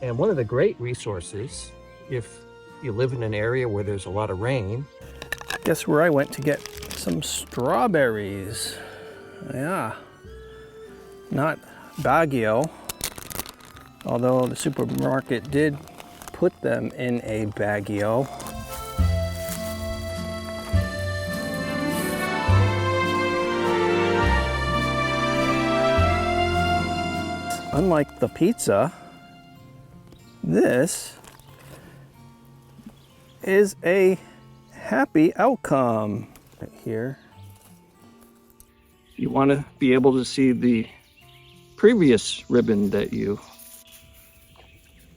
And one of the great resources, if you live in an area where there's a lot of rain. Guess where I went to get some strawberries. Yeah, not Baguio, although the supermarket did put them in a Baguio. Unlike the pizza, this is a happy outcome right here. You want to be able to see the previous ribbon that you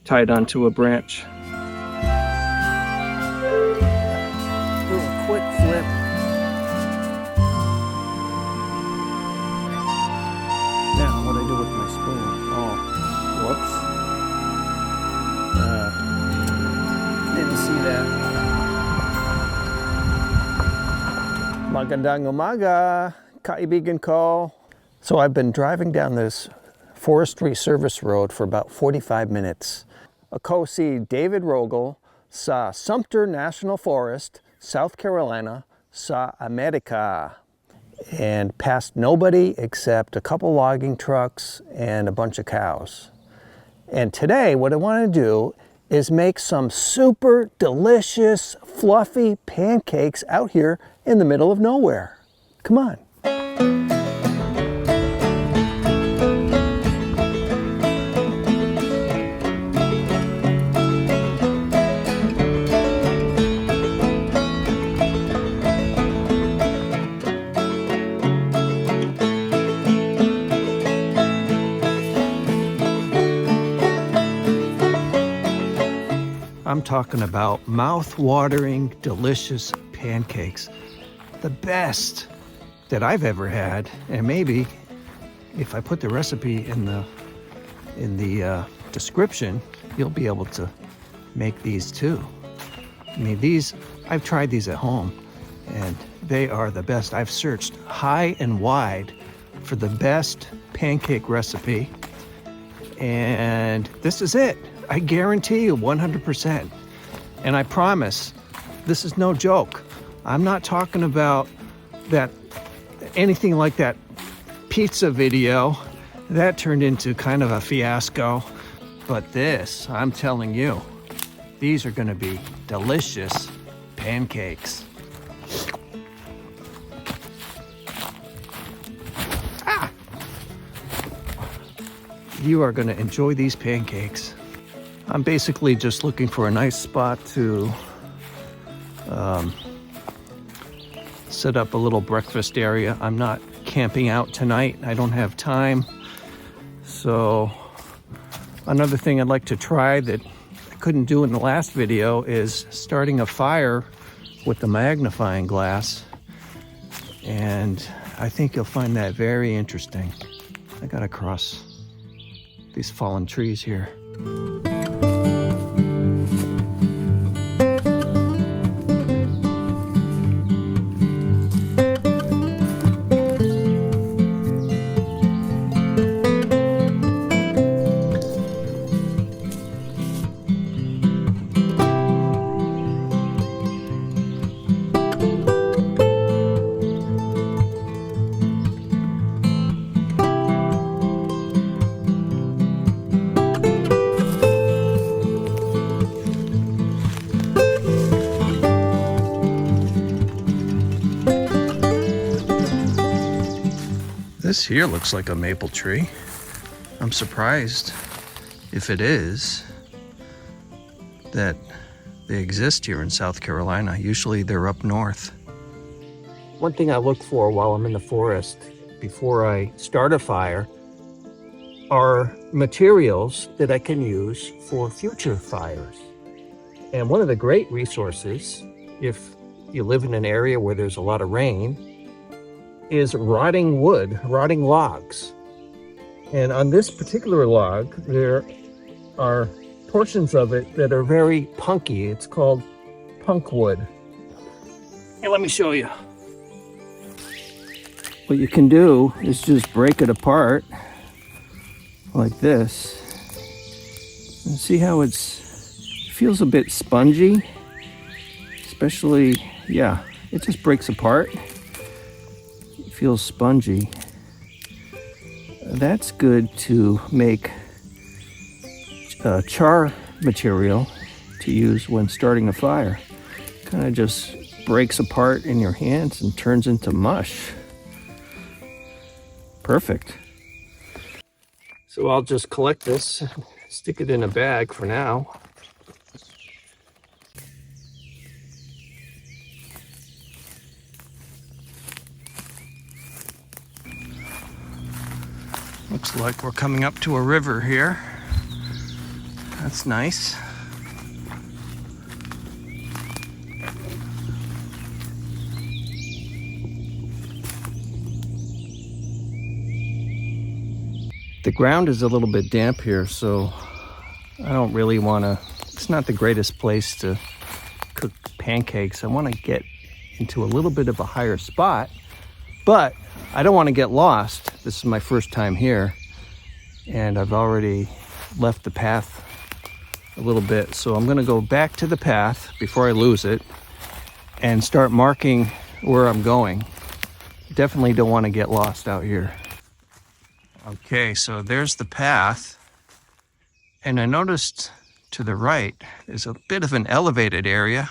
tied onto a branch. Do a quick flip. Now, what do I do with my spoon? Oh, whoops. Didn't see that. Magandang umaga, kaibigan ko. So I've been driving down this forestry service road for about 45 minutes. Ako si David Rogel sa Sumter National Forest, South Carolina, sa America. And past nobody except a couple logging trucks and a bunch of cows. And today what I want to do is make some super delicious, fluffy pancakes out here in the middle of nowhere. Come on. I'm talking about mouth-watering, delicious pancakes. The best that I've ever had, and maybe if I put the recipe in the description, you'll be able to make these too. I mean, I've tried these at home, and they are the best. I've searched high and wide for the best pancake recipe, and this is it. I guarantee you 100%. And I promise, this is no joke. I'm not talking about anything like that pizza video. That turned into kind of a fiasco. But this, I'm telling you, these are gonna be delicious pancakes. You are gonna enjoy these pancakes. I'm basically just looking for a nice spot to set up a little breakfast area. I'm not camping out tonight. I don't have time. So another thing I'd like to try that I couldn't do in the last video is starting a fire with the magnifying glass. And I think you'll find that very interesting. I gotta cross these fallen trees here. This here looks like a maple tree. I'm surprised, if it is, that they exist here in South Carolina. Usually they're up north. One thing I look for while I'm in the forest before I start a fire are materials that I can use for future fires. And one of the great resources, if you live in an area where there's a lot of rain, is rotting wood, rotting logs. And on this particular log, there are portions of it that are very punky. It's called punk wood. Here, let me show you. What you can do is just break it apart like this. And see how it feels a bit spongy, especially, yeah, it just breaks apart. It feels spongy. That's good to make char material to use when starting a fire. Kind of just breaks apart in your hands and turns into mush. Perfect. So I'll just collect this, stick it in a bag for now. Looks like we're coming up to a river here. That's nice. The ground is a little bit damp here, so I don't really want to, it's not the greatest place to cook pancakes. I want to get into a little bit of a higher spot, but I don't want to get lost. This is my first time here, and I've already left the path a little bit, so I'm going to go back to the path before I lose it and start marking where I'm going. Definitely don't want to get lost out here. Okay, so there's the path, and I noticed to the right is a bit of an elevated area,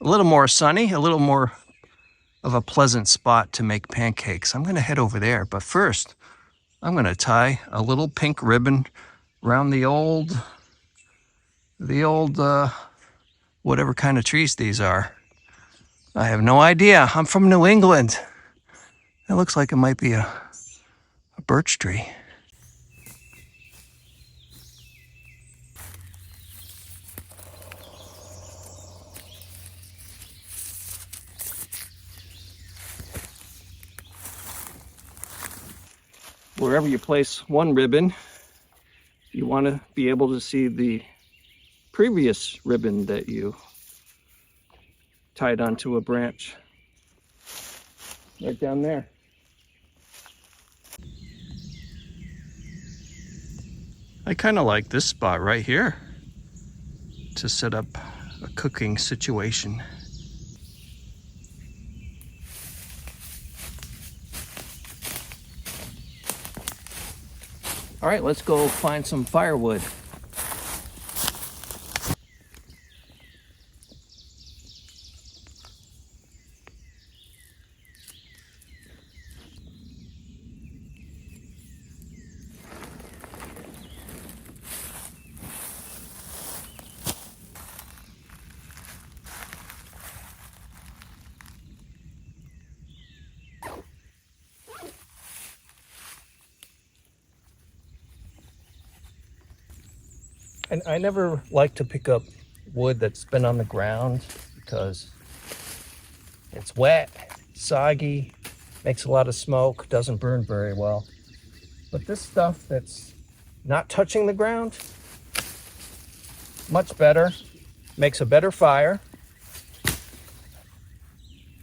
a little more sunny, a little more of a pleasant spot to make pancakes. I'm going to head over there, but first I'm going to tie a little pink ribbon around the old whatever kind of trees these are. I have no idea. I'm from New England. It looks like it might be a birch tree. Wherever you place one ribbon, you want to be able to see the previous ribbon that you tied onto a branch. Right down there. I kind of like this spot right here to set up a cooking situation. All right, let's go find some firewood. And I never like to pick up wood that's been on the ground because it's wet, soggy, makes a lot of smoke, doesn't burn very well. But this stuff that's not touching the ground, much better, makes a better fire,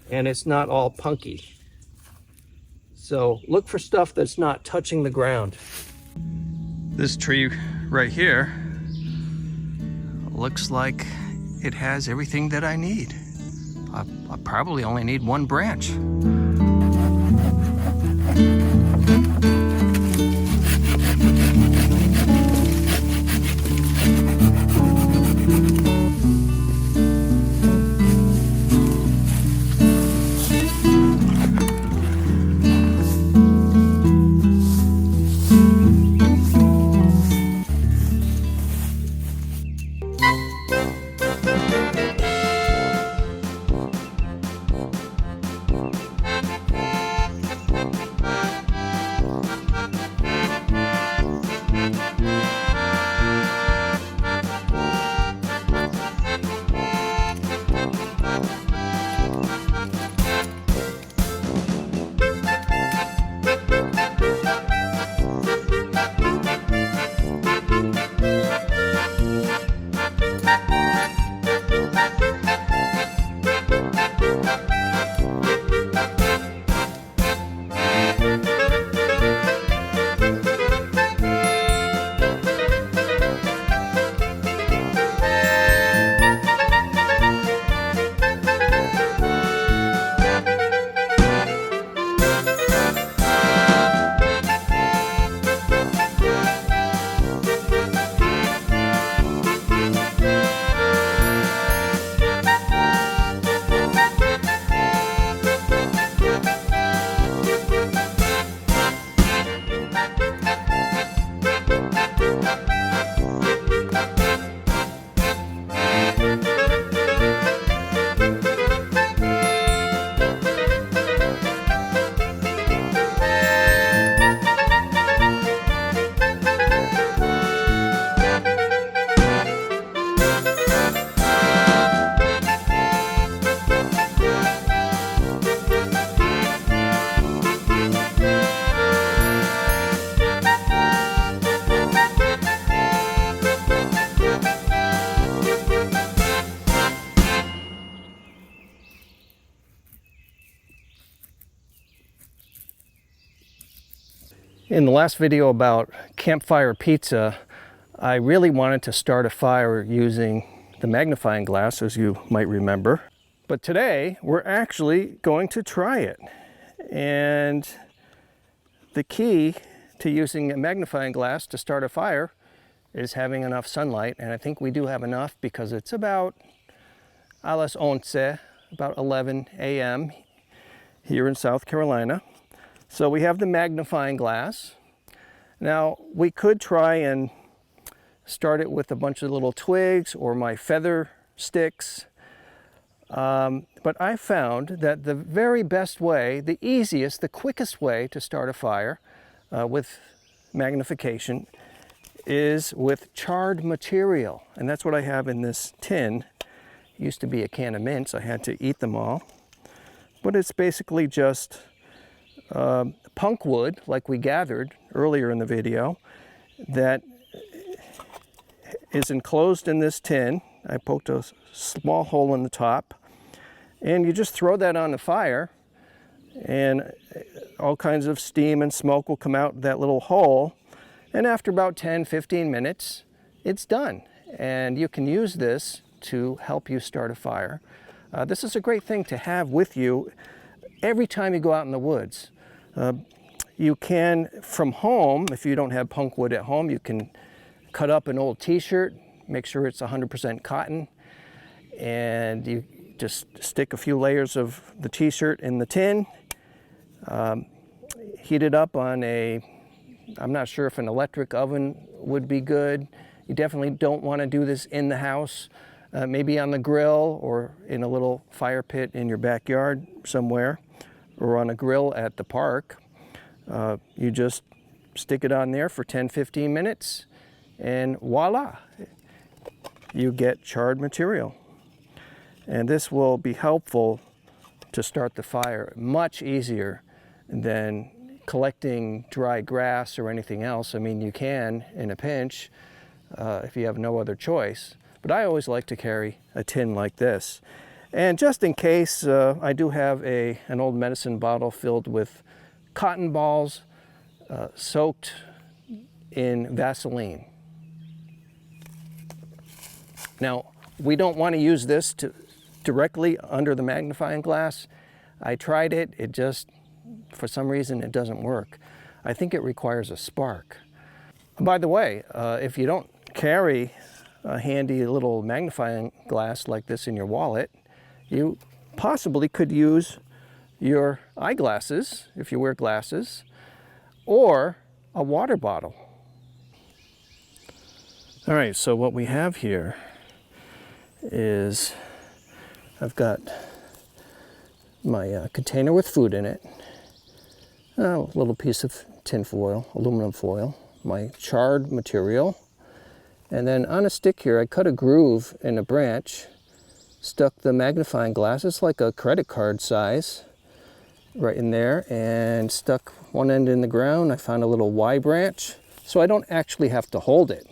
and it's not all punky. So look for stuff that's not touching the ground. This tree right here looks like it has everything that I need. I probably only need one branch. In the last video about campfire pizza, I really wanted to start a fire using the magnifying glass, as you might remember. But today, we're actually going to try it. And the key to using a magnifying glass to start a fire is having enough sunlight. And I think we do have enough because it's about a las 11, about 11 a.m. here in South Carolina. So we have the magnifying glass. Now we could try and start it with a bunch of little twigs or my feather sticks. But I found that the very best way, the easiest, the quickest way to start a fire with magnification is with charred material. And that's what I have in this tin. It used to be a can of mints. I had to eat them all. But it's basically just punk wood, like we gathered earlier in the video, that is enclosed in this tin. I poked a small hole in the top, and you just throw that on the fire, and all kinds of steam and smoke will come out that little hole, and after about 10-15 minutes, it's done. And you can use this to help you start a fire. This is a great thing to have with you every time you go out in the woods. You can, from home, if you don't have punk wood at home, you can cut up an old t-shirt, make sure it's 100% cotton, and you just stick a few layers of the t-shirt in the tin, heat it up on I'm not sure if an electric oven would be good. You definitely don't want to do this in the house, maybe on the grill or in a little fire pit in your backyard somewhere, or on a grill at the park. You just stick it on there for 10-15 minutes, and voila, you get charred material. And this will be helpful to start the fire much easier than collecting dry grass or anything else. I mean, you can in a pinch if you have no other choice, but I always like to carry a tin like this. And just in case, I do have an old medicine bottle filled with cotton balls soaked in Vaseline. Now, we don't want to use this directly under the magnifying glass. I tried it, it just, for some reason, it doesn't work. I think it requires a spark. By the way, if you don't carry a handy little magnifying glass like this in your wallet, you possibly could use your eyeglasses, if you wear glasses, or a water bottle. All right, so what we have here is I've got my container with food in it, a little piece of tin foil, aluminum foil, my charred material, and then on a stick here I cut a groove in a branch, stuck the magnifying glass, it's like a credit card size, right in there, and stuck one end in the ground. I found a little Y branch, so I don't actually have to hold it.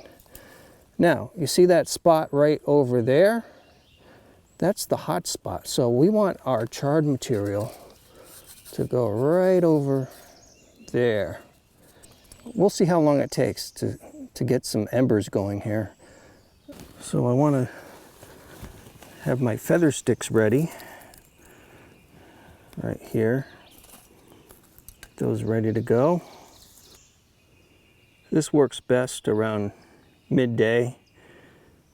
Now, you see that spot right over there? That's the hot spot. So we want our charred material to go right over there. We'll see how long it takes to get some embers going here. So I want to have my feather sticks ready right here. Those ready to go. This works best around midday,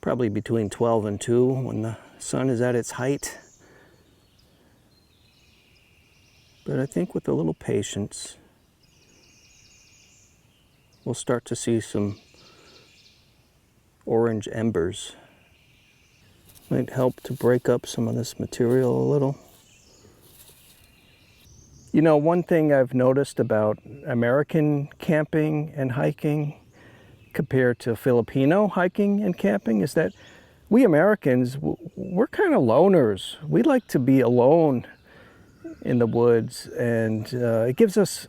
probably between 12 and 2 when the sun is at its height. But I think with a little patience, we'll start to see some orange embers. Might help to break up some of this material a little. You know, one thing I've noticed about American camping and hiking compared to Filipino hiking and camping is that we Americans, we're kind of loners. We like to be alone in the woods, and it gives us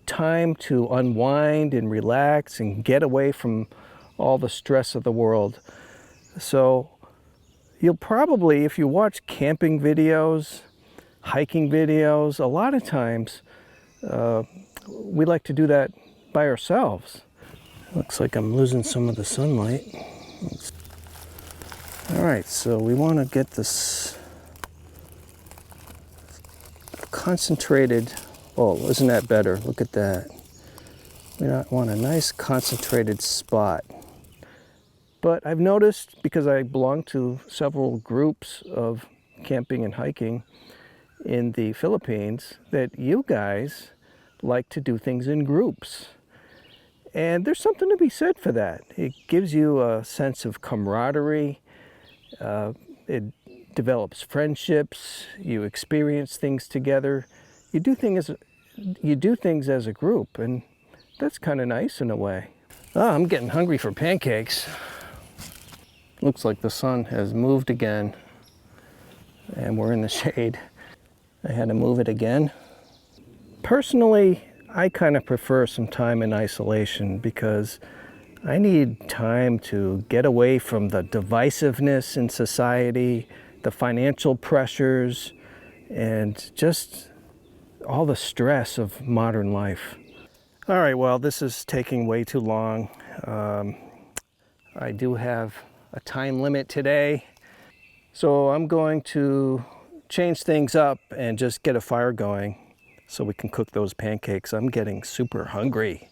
time to unwind and relax and get away from all the stress of the world. So you'll probably, if you watch camping videos, hiking videos, a lot of times we like to do that by ourselves. Looks like I'm losing some of the sunlight. All right, so we want to get this concentrated. Oh, isn't that better? Look at that. We want a nice concentrated spot. But I've noticed, because I belong to several groups of camping and hiking in the Philippines, that you guys like to do things in groups. And there's something to be said for that. It gives you a sense of camaraderie. It develops friendships. You experience things together. You do things as a group, and that's kind of nice in a way. Oh, I'm getting hungry for pancakes. Looks like the sun has moved again, and we're in the shade. I had to move it again. Personally, I kind of prefer some time in isolation because I need time to get away from the divisiveness in society, the financial pressures, and just all the stress of modern life. All right, well, this is taking way too long. I do have a time limit today, so I'm going to change things up and just get a fire going so we can cook those pancakes. I'm getting super hungry.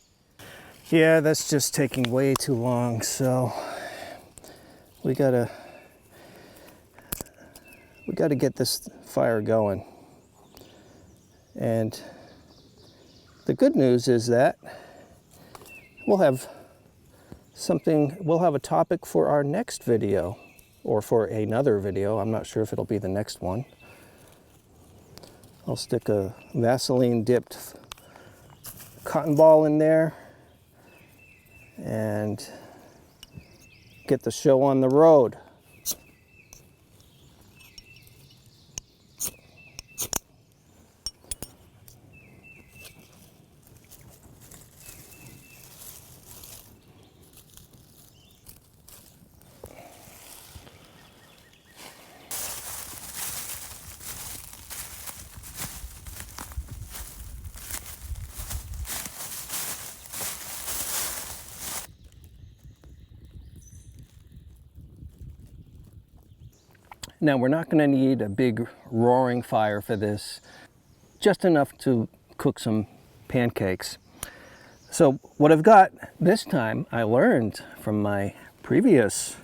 Yeah, that's just taking way too long, so we gotta get this fire going. And the good news is that we'll have a topic for our next video, or for another video. I'm not sure if it'll be the next one. I'll stick a Vaseline dipped cotton ball in there and get the show on the road. Now, we're not going to need a big roaring fire for this, just enough to cook some pancakes. So what I've got this time, I learned from my previous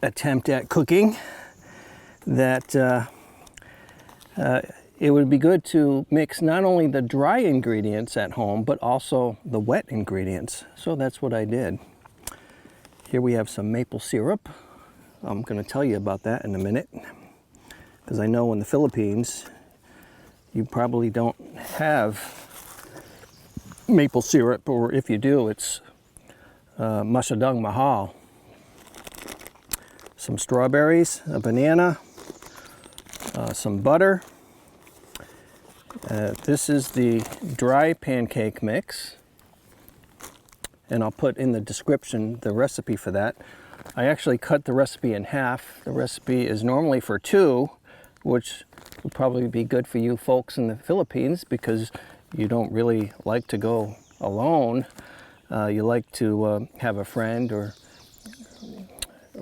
attempt at cooking that it would be good to mix not only the dry ingredients at home, but also the wet ingredients. So that's what I did. Here we have some maple syrup. I'm going to tell you about that in a minute, because I know in the Philippines you probably don't have maple syrup, or if you do, it's masyadong mahal. Some strawberries, a banana, some butter. This is the dry pancake mix, and I'll put in the description the recipe for that. I actually cut the recipe in half. The recipe is normally for 2, which would probably be good for you folks in the Philippines because you don't really like to go alone. You like to have a friend or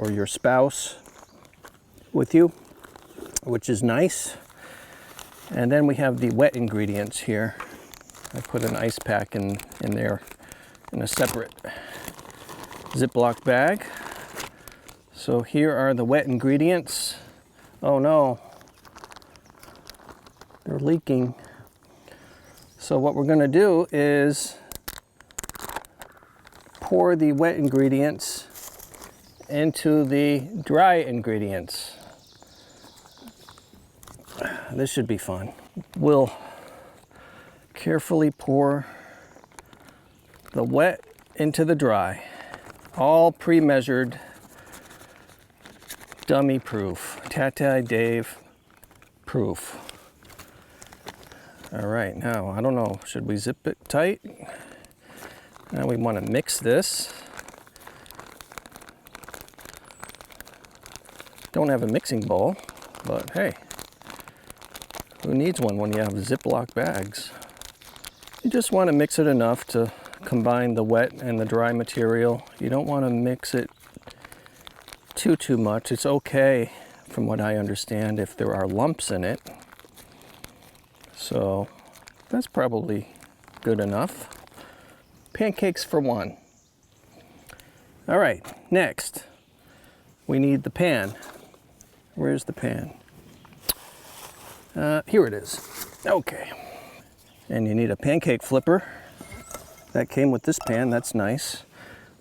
your spouse with you, which is nice. And then we have the wet ingredients here. I put an ice pack in there in a separate Ziploc bag. So here are the wet ingredients. Oh no, they're leaking. So what we're going to do is pour the wet ingredients into the dry ingredients. This should be fun. We'll carefully pour the wet into the dry, all pre-measured, dummy proof, Tatay Dave proof. All right, now, I don't know, should we zip it tight? Now we want to mix this. Don't have a mixing bowl, but hey, who needs one when you have Ziploc bags? You just want to mix it enough to combine the wet and the dry material. You don't want to mix it too much. It's okay, from what I understand, if there are lumps in it. So that's probably good enough. Pancakes for one. All right, next we need the pan. Where's the pan? Here it is. Okay. And you need a pancake flipper. That came with this pan, that's nice.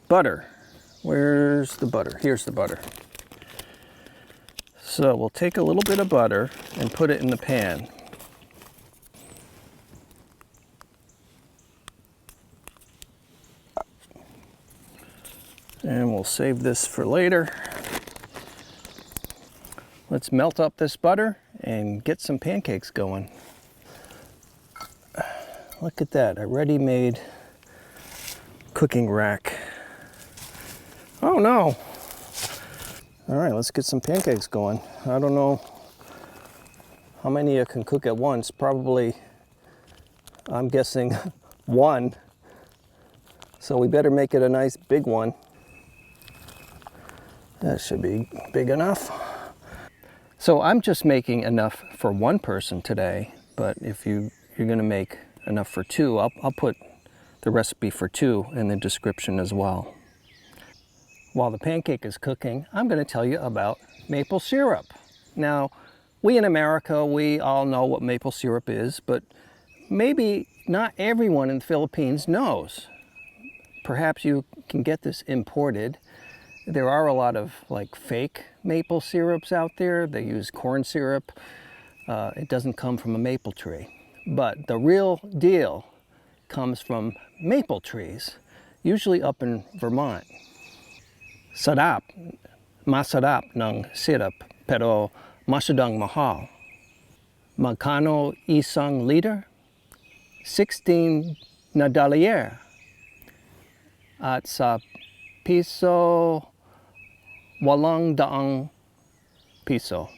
Butter. Where's the butter? Here's the butter. So we'll take a little bit of butter and put it in the pan. And we'll save this for later. Let's melt up this butter and get some pancakes going. Look at that, a ready-made cooking rack. Oh no! All right, let's get some pancakes going. I don't know how many you can cook at once. Probably, I'm guessing, one. So we better make it a nice big one. That should be big enough. So I'm just making enough for one person today, but if you're gonna make enough for two, I'll put the recipe for two in the description as well. While the pancake is cooking, I'm going to tell you about maple syrup. Now, we in America, we all know what maple syrup is, but maybe not everyone in the Philippines knows. Perhaps you can get this imported. There are a lot of like fake maple syrups out there. They use corn syrup. It doesn't come from a maple tree. But the real deal comes from maple trees, usually up in Vermont. Sarap, masarap ng syrup, pero masyadong mahal. Magkano isang liter? 16 na dolyar. At sa piso, 800 piso.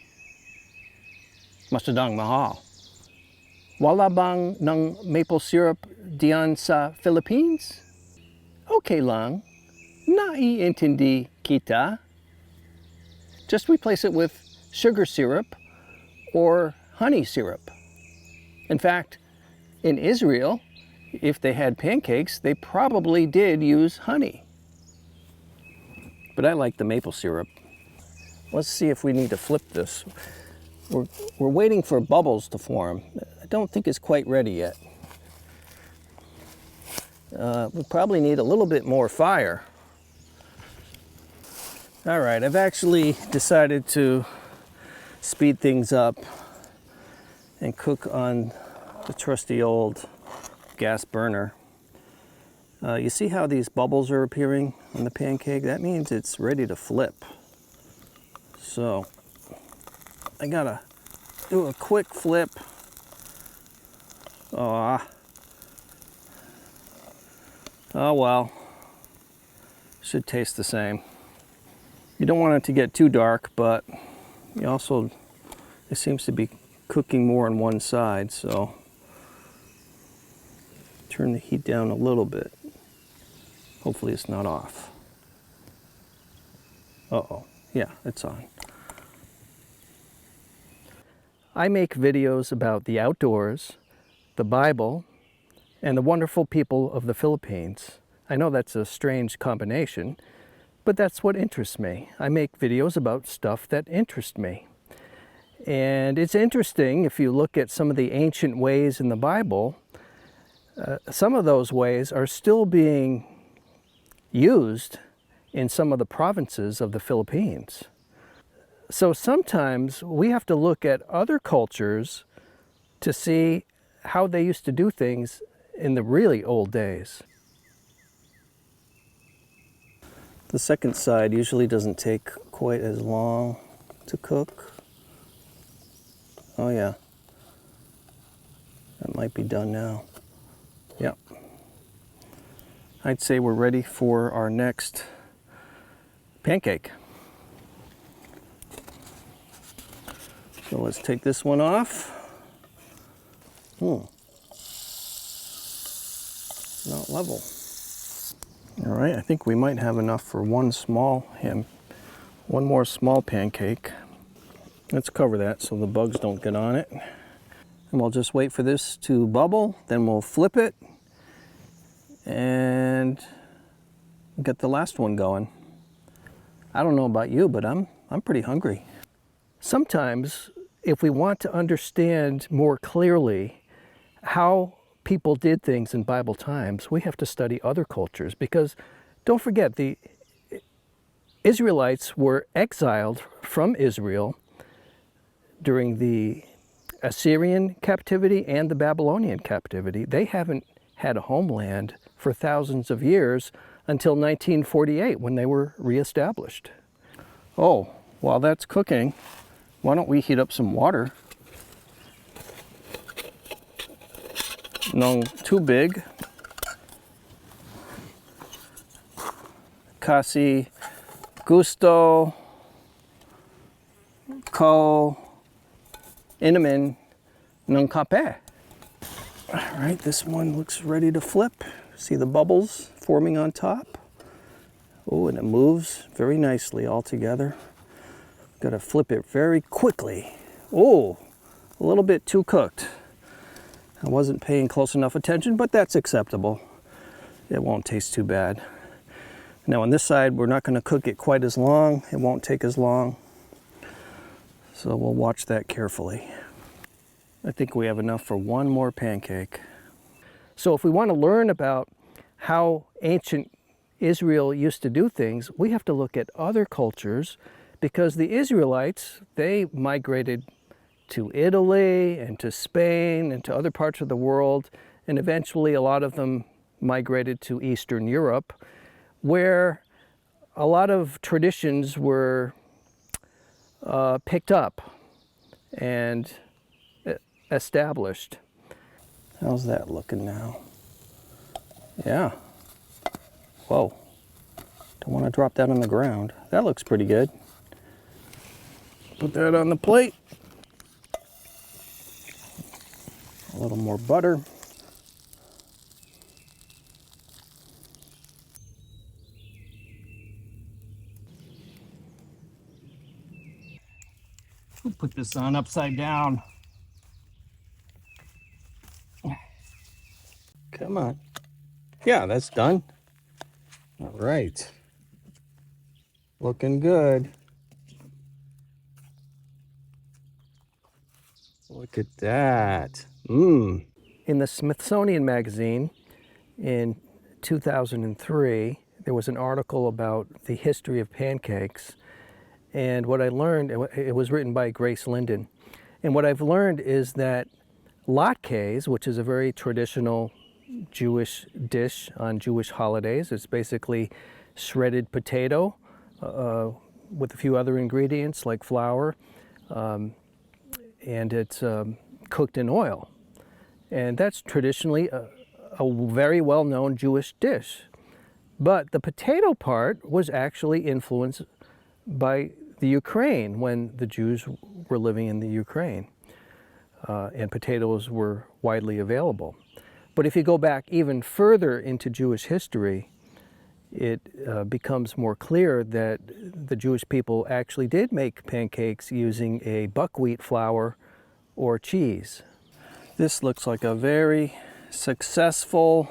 Masyadong mahal. Wala bang ng maple syrup diyan sa Philippines? Okay lang. Naiintindi kita. Just replace it with sugar syrup or honey syrup. In fact, in Israel, if they had pancakes, they probably did use honey. But I like the maple syrup. Let's see if we need to flip this. We're waiting for bubbles to form. I don't think it's quite ready yet. We probably need a little bit more fire. All right, I've actually decided to speed things up and cook on the trusty old gas burner. You see how these bubbles are appearing on the pancake? That means it's ready to flip. So I gotta do a quick flip. Oh well, should taste the same. You don't want it to get too dark, but you also, it seems to be cooking more on one side, so turn the heat down a little bit. Hopefully it's not off. Uh-oh, yeah, it's on. I make videos about the outdoors, the Bible, and the wonderful people of the Philippines. I know that's a strange combination, but that's what interests me. I make videos about stuff that interests me. And it's interesting, if you look at some of the ancient ways in the Bible, some of those ways are still being used in some of the provinces of the Philippines. So sometimes we have to look at other cultures to see how they used to do things in the really old days. The second side usually doesn't take quite as long to cook. Oh yeah, that might be done now. Yep. I'd say we're ready for our next pancake. So let's take this one off. not level. All right, I think we might have enough for one more small pancake. Let's cover that so the bugs don't get on it. And we'll just wait for this to bubble, then we'll flip it and get the last one going. I don't know about you, but I'm pretty hungry. Sometimes, if we want to understand more clearly how people did things in Bible times, we have to study other cultures, because don't forget, the Israelites were exiled from Israel during the Assyrian captivity and the Babylonian captivity. They haven't had a homeland for thousands of years until 1948, when they were reestablished. Oh, while that's cooking, why don't we heat up some water? No, too big. Casi gusto co inamin non cape. All right, this one looks ready to flip. See the bubbles forming on top? Oh, and it moves very nicely all together. Got to flip it very quickly. Oh, a little bit too cooked. I wasn't paying close enough attention, but that's acceptable. It won't taste too bad. Now on this side, we're not going to cook it quite as long. It won't take as long. So we'll watch that carefully. I think we have enough for one more pancake. So if we want to learn about how ancient Israel used to do things, we have to look at other cultures, because the Israelites, they migrated to Italy and to Spain and to other parts of the world, and eventually a lot of them migrated to Eastern Europe, where a lot of traditions were picked up and established. How's that looking now? Yeah. Whoa. Don't want to drop that on the ground. That looks pretty good. Put that on the plate. A little more butter. We'll put this on upside down. Come on. Yeah, that's done. All right. Looking good. Look at that. Mmm. In the Smithsonian Magazine in 2003, there was an article about the history of pancakes. And what I learned, it was written by Grace Linden. And what I've learned is that latkes, which is a very traditional Jewish dish on Jewish holidays, it's basically shredded potato with a few other ingredients like flour, and it's cooked in oil. And that's traditionally a very well-known Jewish dish. But the potato part was actually influenced by the Ukraine, when the Jews were living in the Ukraine, and potatoes were widely available. But if you go back even further into Jewish history, it becomes more clear that the Jewish people actually did make pancakes using a buckwheat flour or cheese. This looks like a very successful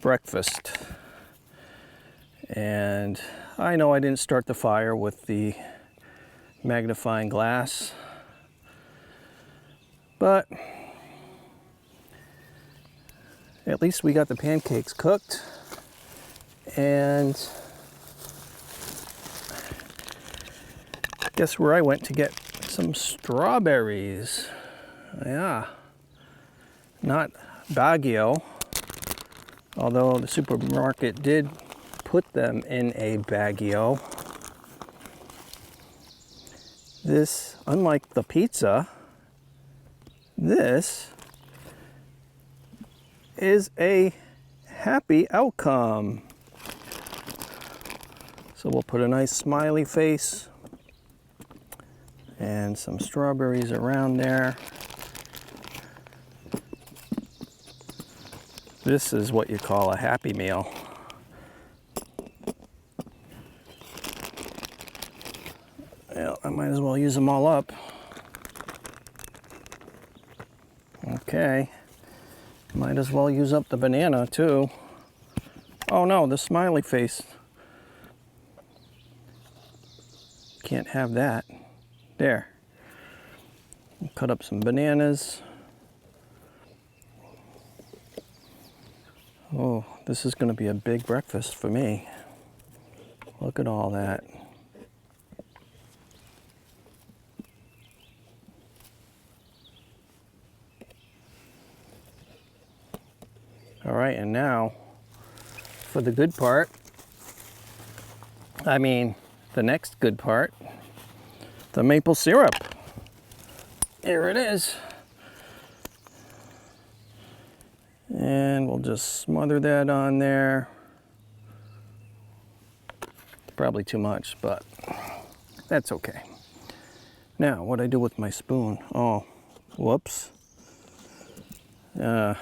breakfast. And I know I didn't start the fire with the magnifying glass, but at least we got the pancakes cooked. And guess where I went to get some strawberries? Yeah, not Baguio, although the supermarket did put them in a Baguio. This, unlike the pizza, this is a happy outcome. So we'll put a nice smiley face and some strawberries around there. This is what you call a happy meal. Well, I might as well use them all up. Okay. Might as well use up the banana too. Oh no, the smiley face. Can't have that. There. Cut up some bananas. Oh, this is going to be a big breakfast for me. Look at all that. All right, and now for the good part. I mean, the next good part, the maple syrup. Here it is. And we'll just smother that on there. Probably too much, but that's okay. Now, what I do with my spoon? Oh, whoops. Didn't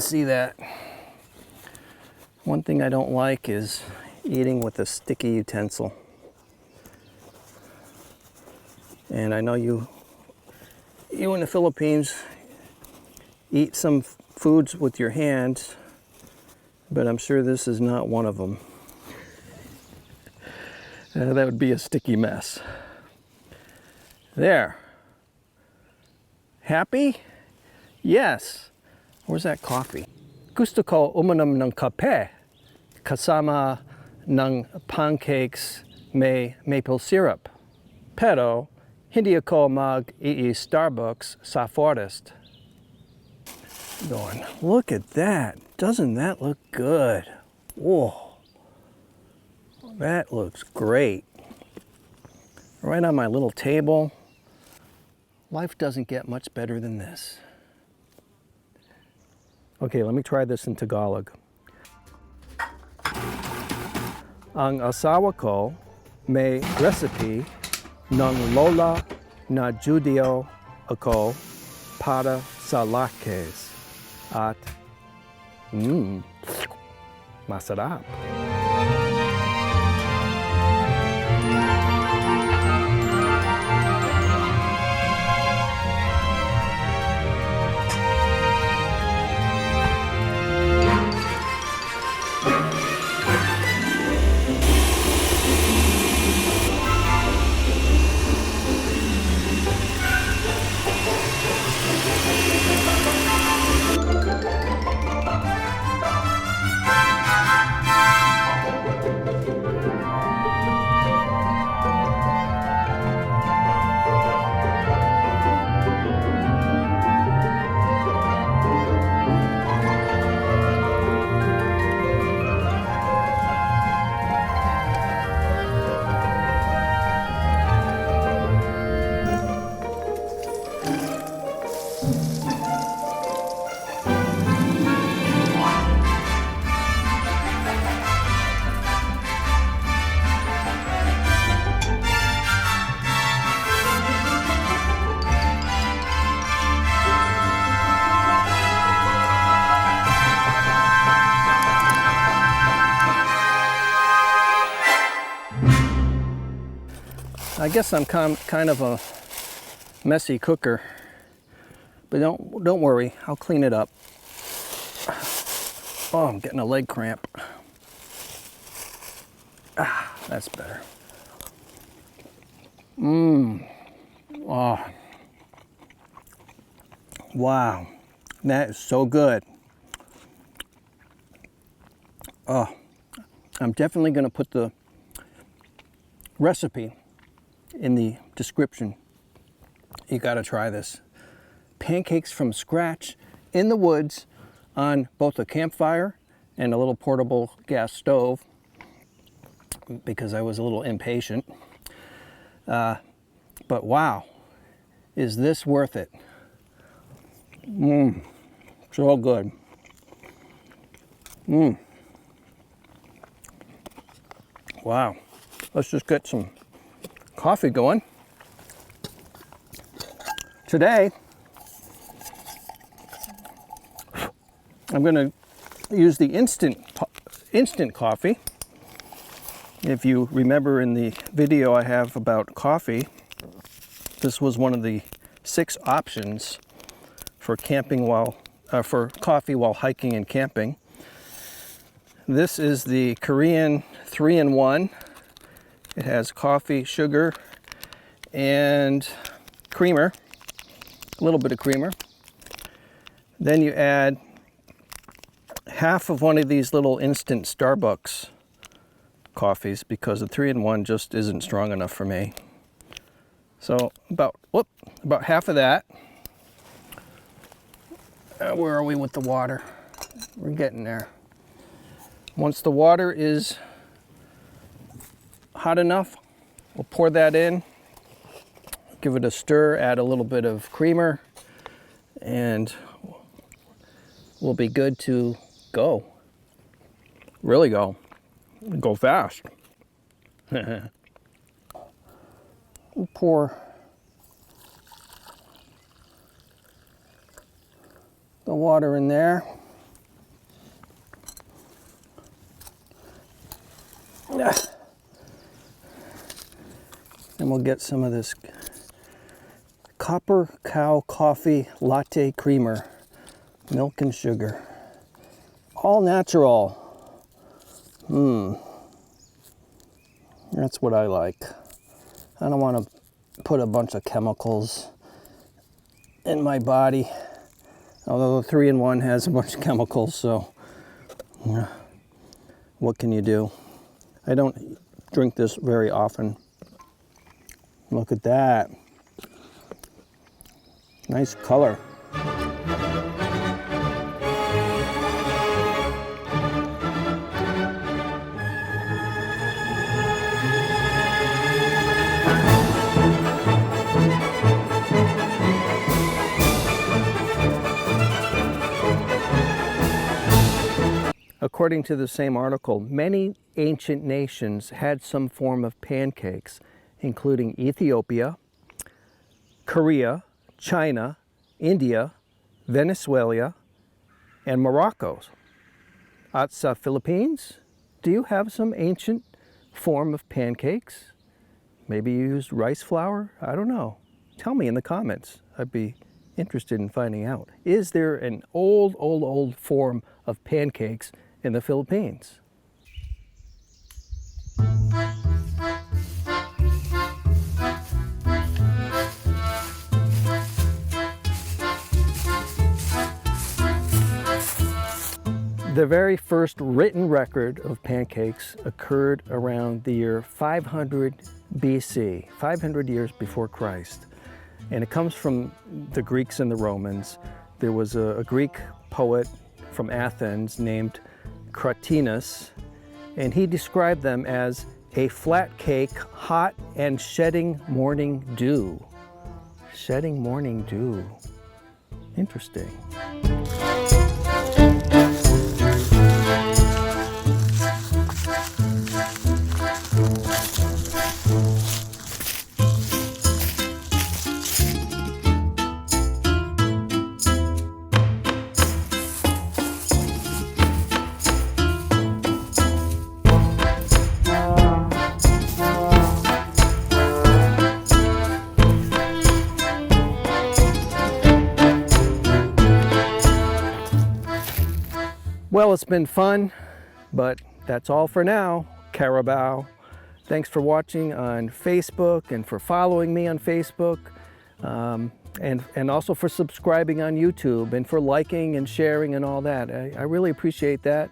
see that. One thing I don't like is eating with a sticky utensil. And I know you in the Philippines eat some foods with your hands, but I'm sure this is not one of them. That would be a sticky mess. There. Happy? Yes. Where's that coffee? Gusto ko uminom ng kape kasama ng pancakes may maple syrup. Pero hindi ako mag-i-Starbucks sa forest. Going, look at that. Doesn't that look good? Whoa. That looks great. Right on my little table. Life doesn't get much better than this. Okay, let me try this in Tagalog. Ang asawa ko may recipe ng lola na Judio ako para sa latkes. At, masarap. I guess I'm kind of a messy cooker, but don't worry, I'll clean it up. Oh, I'm getting a leg cramp. Ah, that's better. Oh. Wow, that is so good. Oh, I'm definitely going to put the recipe in the description. You got to try this. Pancakes from scratch in the woods on both a campfire and a little portable gas stove because I was a little impatient. But wow, is this worth it? So good. Wow. Let's just get some coffee going. Today, I'm going to use the instant coffee. If you remember in the video I have about coffee, this was one of the 6 options for for coffee while hiking and camping. This is the Korean 3-in-1. It has coffee, sugar, and creamer, a little bit of creamer. Then you add half of one of these little instant Starbucks coffees because the 3-in-1 just isn't strong enough for me. So about half of that. Where are we with the water? We're getting there. Once the water is hot enough, we'll pour that in, give it a stir, add a little bit of creamer, and we'll be good to go. Really go. Go fast. We'll pour the water in there. And we'll get some of this Copper Cow Coffee Latte Creamer, milk and sugar, all natural. That's what I like. I don't want to put a bunch of chemicals in my body, although the 3-in-1 has a bunch of chemicals, so what can you do? I don't drink this very often. Look at that. Nice color. According to the same article, many ancient nations had some form of pancakes, including Ethiopia, Korea, China, India, Venezuela, and Morocco. Atsa, Philippines, do you have some ancient form of pancakes? Maybe you used rice flour? I don't know. Tell me in the comments. I'd be interested in finding out. Is there an old form of pancakes in the Philippines? The very first written record of pancakes occurred around the year 500 BC, 500 years before Christ. And it comes from the Greeks and the Romans. There was a Greek poet from Athens named Cratinus, and he described them as a flat cake, hot and shedding morning dew. Shedding morning dew. Interesting. Well, it's been fun, but that's all for now, Carabao. Thanks for watching on Facebook and for following me on Facebook, and also for subscribing on YouTube and for liking and sharing and all that. I really appreciate that.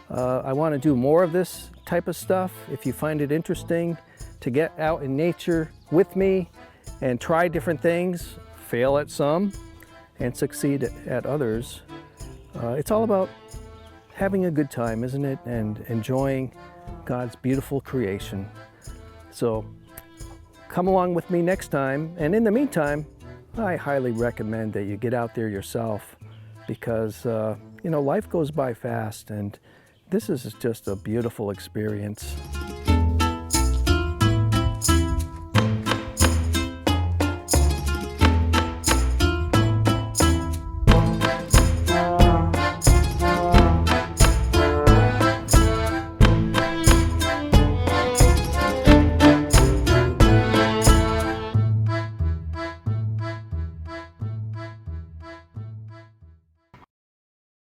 I want to do more of this type of stuff. If you find it interesting to get out in nature with me and try different things, fail at some and succeed at others, it's all about having a good time, isn't it? And enjoying God's beautiful creation. So come along with me next time. And in the meantime, I highly recommend that you get out there yourself because, life goes by fast and this is just a beautiful experience.